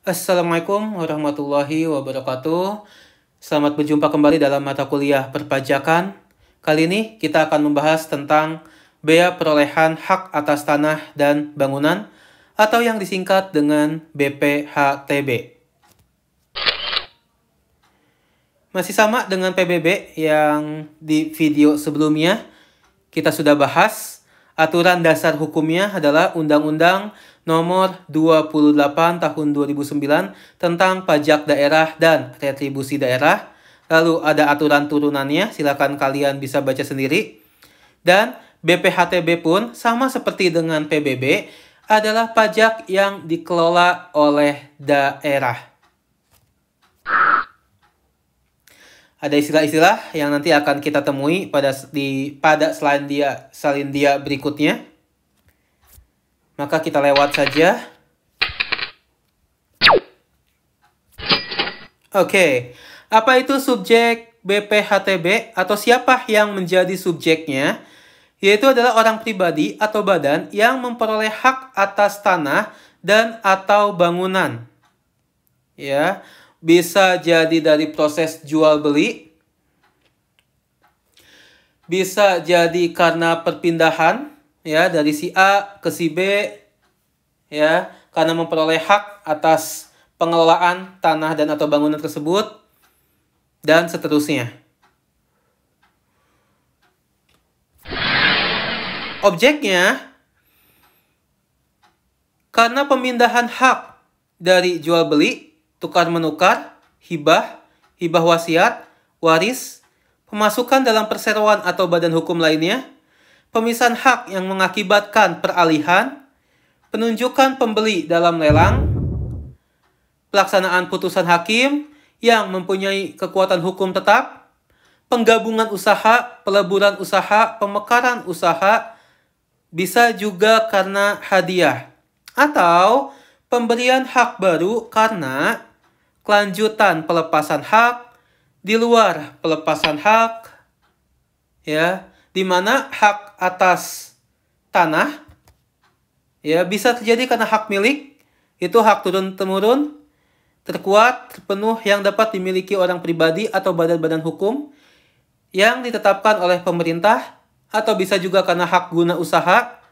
Assalamualaikum warahmatullahi wabarakatuh. Selamat berjumpa kembali dalam mata kuliah perpajakan. Kali ini kita akan membahas tentang bea perolehan hak atas tanah dan bangunan atau yang disingkat dengan BPHTB. Masih sama dengan PBB yang di video sebelumnya kita sudah bahas. Aturan dasar hukumnya adalah Undang-Undang Nomor 28 Tahun 2009 tentang pajak daerah dan retribusi daerah. Lalu ada aturan turunannya, silakan kalian bisa baca sendiri. Dan BPHTB pun sama seperti dengan PBB, adalah pajak yang dikelola oleh daerah. Ada istilah-istilah yang nanti akan kita temui pada salin dia berikutnya. Maka kita lewat saja. Oke, apa itu subjek BPHTB atau siapa yang menjadi subjeknya? Yaitu adalah orang pribadi atau badan yang memperoleh hak atas tanah dan atau bangunan. Ya, bisa jadi dari proses jual beli, bisa jadi karena perpindahan ya dari si A ke si B ya, karena memperoleh hak atas pengelolaan tanah dan atau bangunan tersebut dan seterusnya. Objeknya karena pemindahan hak dari jual beli, tukar-menukar, hibah wasiat, waris, pemasukan dalam perseroan atau badan hukum lainnya, pemisahan hak yang mengakibatkan peralihan, penunjukan pembeli dalam lelang, pelaksanaan putusan hakim yang mempunyai kekuatan hukum tetap, penggabungan usaha, peleburan usaha, pemekaran usaha, bisa juga karena hadiah, atau pemberian hak baru karena kelanjutan pelepasan hak, di luar pelepasan hak, ya, di mana hak atas tanah, ya, bisa terjadi karena hak milik, itu hak turun-temurun, terkuat, terpenuh yang dapat dimiliki orang pribadi atau badan-badan hukum yang ditetapkan oleh pemerintah, atau bisa juga karena hak guna usaha,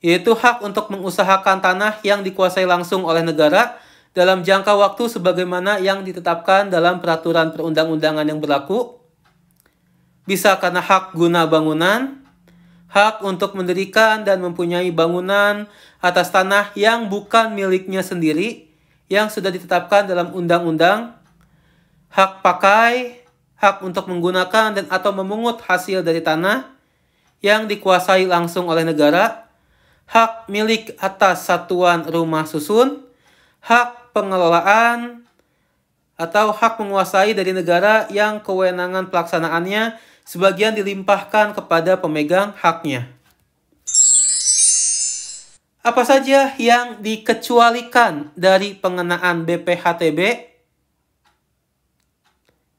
yaitu hak untuk mengusahakan tanah yang dikuasai langsung oleh negara dalam jangka waktu sebagaimana yang ditetapkan dalam peraturan perundang-undangan yang berlaku. Bisa karena hak guna bangunan, hak untuk mendirikan dan mempunyai bangunan atas tanah yang bukan miliknya sendiri, yang sudah ditetapkan dalam undang-undang, hak pakai, hak untuk menggunakan dan atau memungut hasil dari tanah yang dikuasai langsung oleh negara, hak milik atas satuan rumah susun, hak pengelolaan, atau hak menguasai dari negara yang kewenangan pelaksanaannya sebagian dilimpahkan kepada pemegang haknya. Apa saja yang dikecualikan dari pengenaan BPHTB?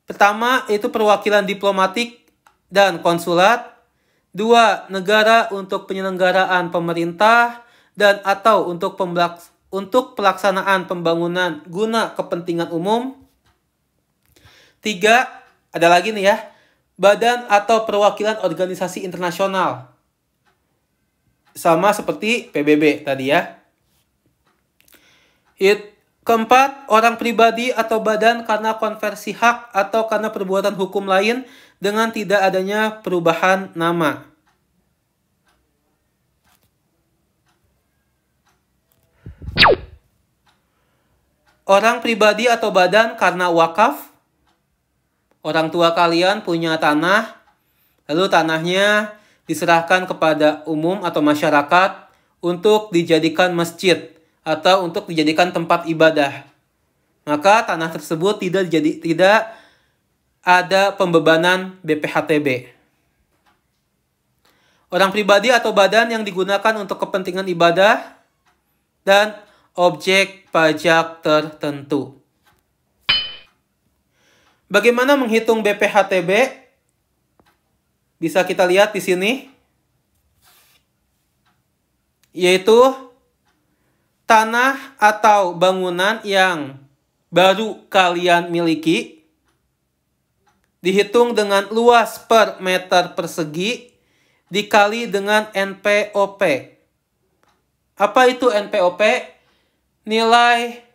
Pertama, itu perwakilan diplomatik dan konsulat. Dua, negara untuk penyelenggaraan pemerintah dan atau untuk pelaksanaan pembangunan guna kepentingan umum. Tiga, ada lagi nih ya, badan atau perwakilan organisasi internasional. Sama seperti PBB tadi ya. Keempat, orang pribadi atau badan karena konversi hak atau karena perbuatan hukum lain dengan tidak adanya perubahan nama. Orang pribadi atau badan karena wakaf. Orang tua kalian punya tanah, lalu tanahnya diserahkan kepada umum atau masyarakat untuk dijadikan masjid atau untuk dijadikan tempat ibadah. Maka tanah tersebut tidak ada pembebanan BPHTB. Orang pribadi atau badan yang digunakan untuk kepentingan ibadah dan objek pajak tertentu. Bagaimana menghitung BPHTB? Bisa kita lihat di sini. Yaitu tanah atau bangunan yang baru kalian miliki dihitung dengan luas per meter persegi dikali dengan NPOP. Apa itu NPOP? Nilai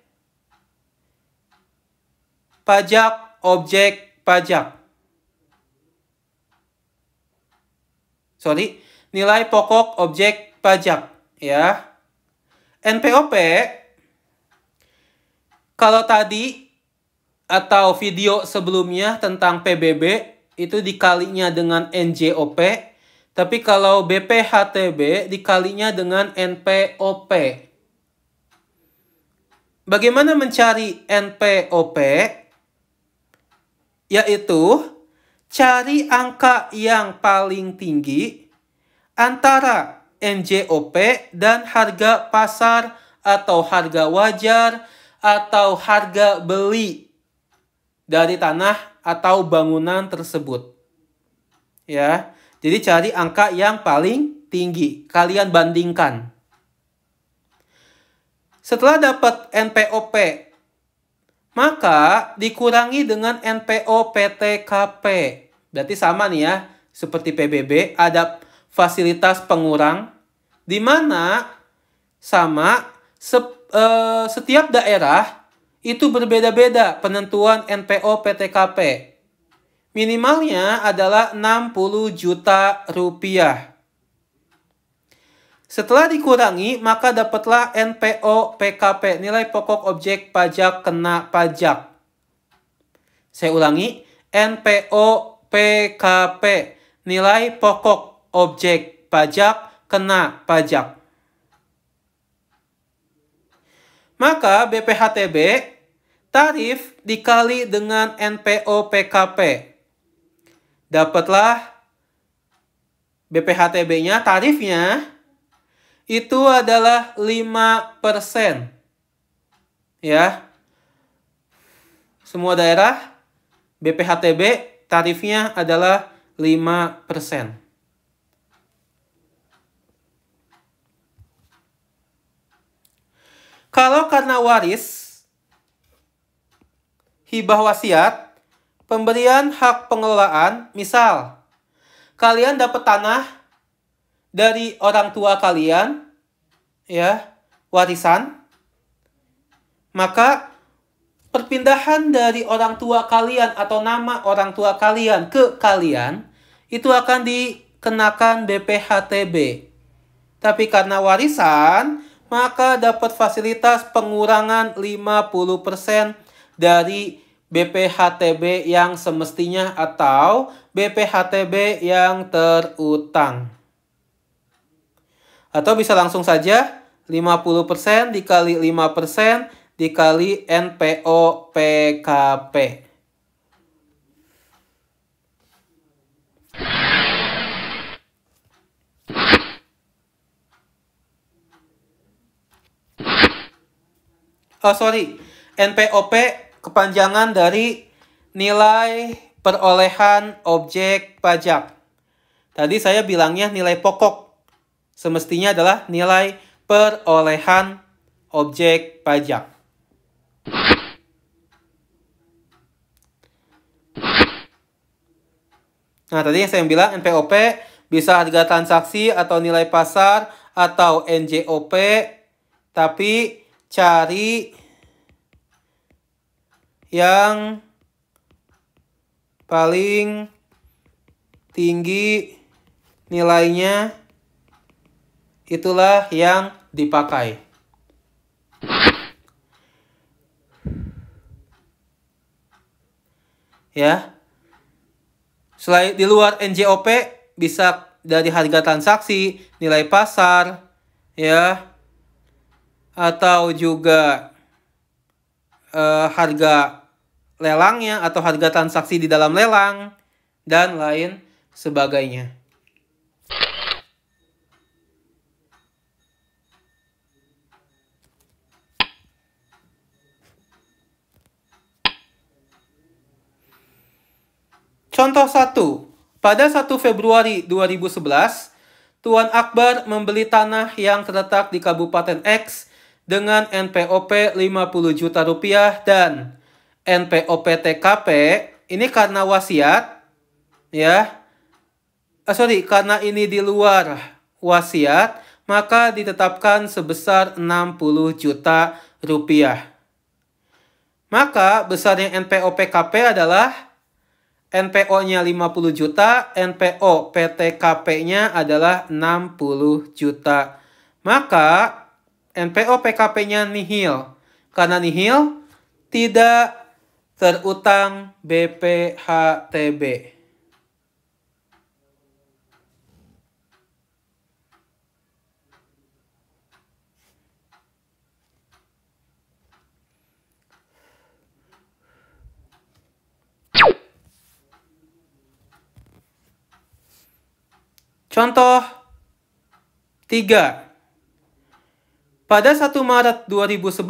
pajak objek pajak. Nilai pokok objek pajak, ya. NPOP, kalau tadi atau video sebelumnya tentang PBB, itu dikalinya dengan NJOP. Tapi kalau BPHTB dikalinya dengan NPOP. Bagaimana mencari NPOP? Yaitu cari angka yang paling tinggi antara NJOP dan harga pasar atau harga wajar atau harga beli dari tanah atau bangunan tersebut. Ya, jadi cari angka yang paling tinggi, kalian bandingkan. Setelah dapat NPOP, maka dikurangi dengan NPO PTKP. Berarti sama nih ya, seperti PBB, ada fasilitas pengurang, di mana sama setiap daerah itu berbeda-beda penentuan NPO PTKP. Minimalnya adalah 60 juta rupiah. Setelah dikurangi, maka dapatlah NPO PKP, nilai pokok objek pajak kena pajak. Saya ulangi, NPO PKP, nilai pokok objek pajak kena pajak. Maka BPHTB, tarif dikali dengan NPO PKP. Dapatlah BPHTB-nya, tarifnya itu adalah 5%. Ya. Semua daerah BPHTB tarifnya adalah 5%. Kalau karena waris, hibah wasiat, pemberian hak pengelolaan, misal kalian dapat tanah dari orang tua kalian, ya, warisan, maka perpindahan dari orang tua kalian atau nama orang tua kalian ke kalian itu akan dikenakan BPHTB. Tapi karena warisan, maka dapat fasilitas pengurangan 50% dari BPHTB yang semestinya atau BPHTB yang terutang. Atau bisa langsung saja 50% dikali 5% dikali NPO PKP. NPOP kepanjangan dari nilai perolehan objek pajak. Tadi saya bilangnya nilai pokok. Semestinya adalah nilai perolehan objek pajak. Nah, tadi yang saya bilang NPOP bisa harga transaksi atau nilai pasar atau NJOP, tapi cari yang paling tinggi nilainya, itulah yang dipakai. Ya. Selain di luar NJOP bisa dari harga transaksi, nilai pasar, ya. Atau juga harga lelangnya atau harga transaksi di dalam lelang dan lain sebagainya. Contoh 1. Pada 1 Februari 2011, Tuan Akbar membeli tanah yang terletak di Kabupaten X dengan NPOP 50 juta rupiah dan NPOP TKP ini karena wasiat ya. Karena ini di luar wasiat, maka ditetapkan sebesar 60 juta rupiah. Maka besarnya NPO PKP adalah NPO-nya 50 juta, NPO PTKP-nya adalah 60 juta. Maka NPO PKP-nya nihil. Karena nihil, tidak terutang BPHTB. Contoh 3. Pada 1 Maret 2011,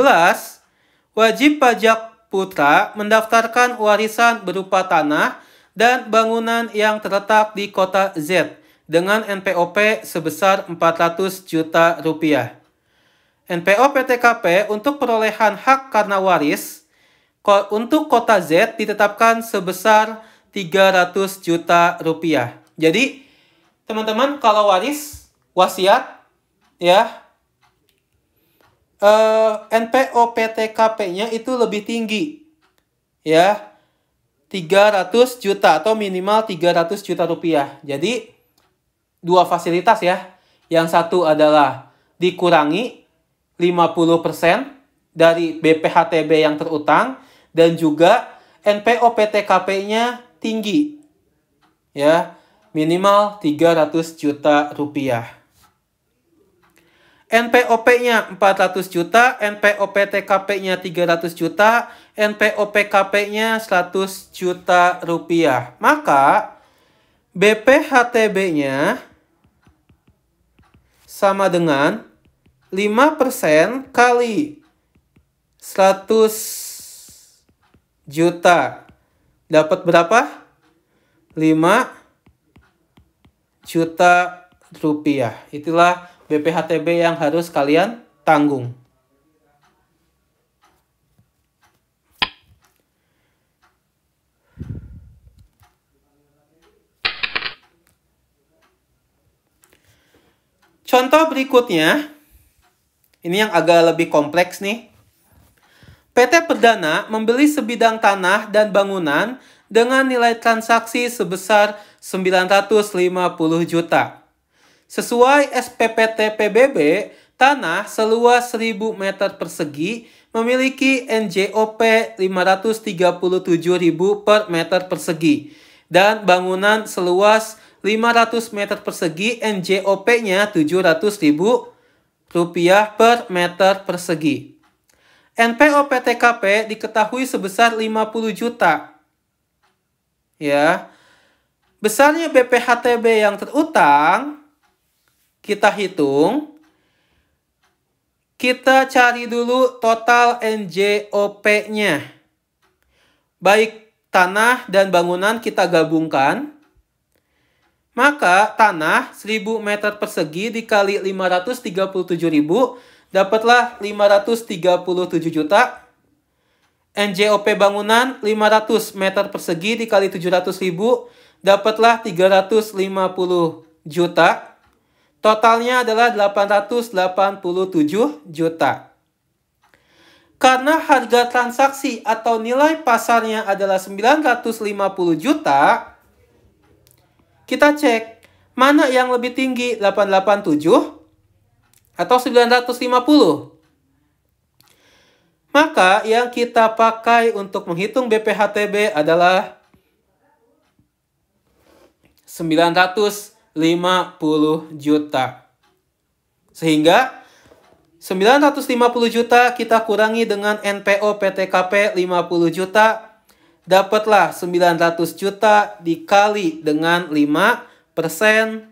wajib pajak putra mendaftarkan warisan berupa tanah dan bangunan yang terletak di kota Z dengan NPOP sebesar 400 juta rupiah. NPO PTKP untuk perolehan hak karena waris untuk kota Z ditetapkan sebesar 300 juta rupiah. Jadi, teman-teman, kalau wasiat, ya, NPO PTKP-nya itu lebih tinggi, ya, 300 juta atau minimal 300 juta rupiah. Jadi, dua fasilitas ya. Yang satu adalah dikurangi 50% dari BPHTB yang terutang dan juga NPO PTKP-nya tinggi, ya. Minimal 300 juta rupiah. NPOP-nya 400 juta, NPOP-TKP-nya 300 juta, NPOP-KP-nya 100 juta rupiah. Maka BPHTB-nya sama dengan 5% kali 100 juta. Dapat berapa? 5 juta rupiah. Itulah BPHTB yang harus kalian tanggung. Contoh berikutnya, ini yang agak lebih kompleks nih. PT Perdana membeli sebidang tanah dan bangunan dengan nilai transaksi sebesar 950 juta. Sesuai SPPT PBB, tanah seluas 1000 meter persegi memiliki NJOP 537.000 per meter persegi dan bangunan seluas 500 meter persegi NJOP-nya 700.000 rupiah per meter persegi. NPO PTKP diketahui sebesar 50 juta. Ya. Besarnya BPHTB yang terutang kita hitung. Kita cari dulu total NJOP-nya. Baik tanah dan bangunan kita gabungkan. Maka tanah 1000 meter persegi dikali 537.000 dapatlah 537 juta. NJOP bangunan 500 meter persegi dikali 700.000 dapatlah 350 juta. Totalnya adalah 887 juta. Karena harga transaksi atau nilai pasarnya adalah 950 juta, kita cek mana yang lebih tinggi, 887 atau 950. Maka yang kita pakai untuk menghitung BPHTB adalah 950 juta. Sehingga 950 juta kita kurangi dengan NPO PTKP 50 juta. Dapatlah 900 juta dikali dengan 5%.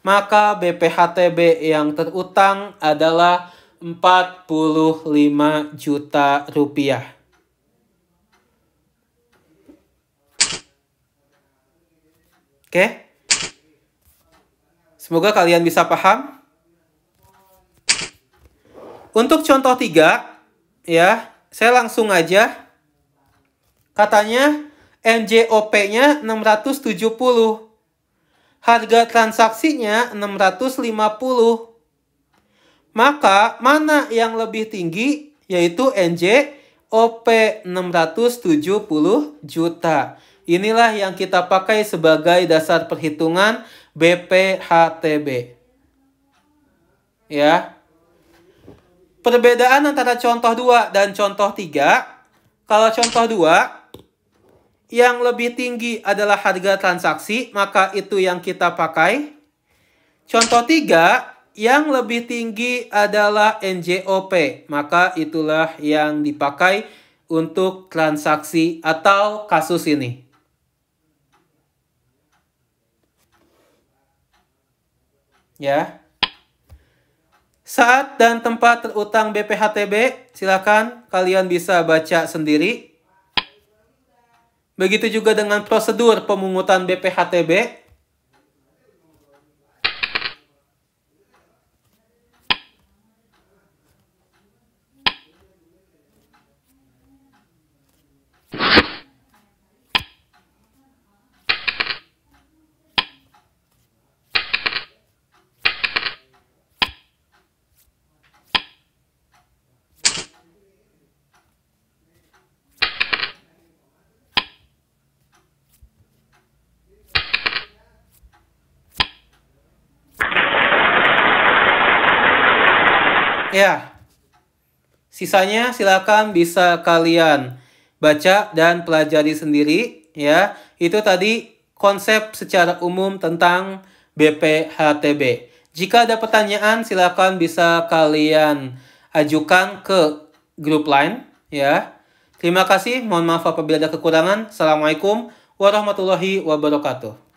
Maka BPHTB yang terutang adalah 45 juta rupiah. Oke? Semoga kalian bisa paham. Untuk contoh 3, ya, saya langsung aja. Katanya NJOP-nya 670. Harga transaksinya 650. Maka mana yang lebih tinggi? Yaitu NJOP 670 juta. Inilah yang kita pakai sebagai dasar perhitungan BPHTB. Ya. Perbedaan antara contoh 2 dan contoh 3. Kalau contoh 2, yang lebih tinggi adalah harga transaksi, maka itu yang kita pakai. Contoh 3, yang lebih tinggi adalah NJOP, maka itulah yang dipakai untuk transaksi atau kasus ini. Ya. Saat dan tempat terutang BPHTB, silakan kalian bisa baca sendiri. Begitu juga dengan prosedur pemungutan BPHTB. Ya, sisanya silakan bisa kalian baca dan pelajari sendiri. Ya, itu tadi konsep secara umum tentang BPHTB. Jika ada pertanyaan, silakan bisa kalian ajukan ke grup line. Ya, terima kasih. Mohon maaf apabila ada kekurangan. Assalamualaikum warahmatullahi wabarakatuh.